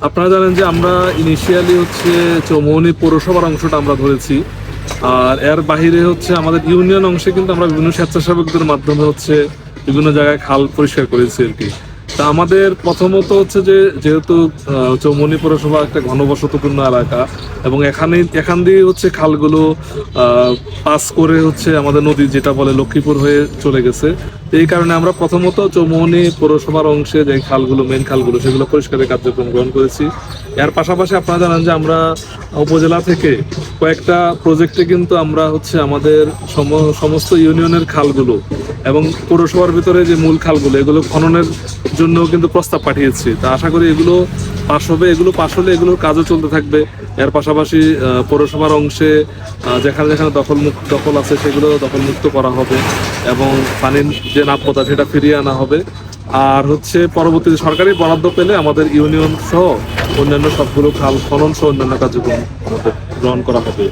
আপনারা জানেন যে আমরা ইনিশিয়ালি হচ্ছে চৌমুহনী পৌরসভার অংশটা আমরা ধরেছি। আর এর বাহিরে হচ্ছে আমাদের ইউনিয়ন অংশে কিন্তু আমরা বিভিন্ন স্বেচ্ছাসেবকদের মাধ্যমে হচ্ছে বিভিন্ন জায়গায় খাল পরিষ্কার করেছি আর কি। তা আমাদের প্রথমত হচ্ছে যে যেহেতু চৌমুহনী পৌরসভা একটা ঘনবসতিপূর্ণ এলাকা এবং এখান দিয়ে হচ্ছে খালগুলো পাস করে হচ্ছে আমাদের নদী যেটা বলে লক্ষ্মীপুর হয়ে চলে গেছে। তো এই কারণে আমরা প্রথমত চৌমুহনী পৌরসভার অংশে যে খালগুলো মেন খালগুলো সেগুলো পরিষ্কারের কার্যক্রম গ্রহণ করেছি। এর পাশাপাশি আপনারা জানেন যে আমরা উপজেলা থেকে কয়েকটা প্রজেক্টে কিন্তু আমরা হচ্ছে আমাদের সমস্ত ইউনিয়নের খালগুলো এবং পৌরসভার ভিতরে যে মূল খালগুলো এগুলো খননের জন্য কিন্তু প্রস্তাব পাঠিয়েছি। তা আশা করি এগুলো পাশ হবে, এগুলো পাশ হলে এগুলোর কাজও চলতে থাকবে। এর পাশাপাশি পৌরসভার অংশে যেখানে যেখানে দখল আছে সেগুলো দখলমুক্ত করা হবে এবং পানির যে নাপ্যতা সেটা ফিরিয়ে আনা হবে। আর হচ্ছে পরবর্তীতে সরকারি বরাদ্দ পেলে আমাদের ইউনিয়ন সহ অন্যান্য সবগুলো খাল খনন সহ অন্যান্য কার্যক্রম আমাদের গ্রহণ করা হবে।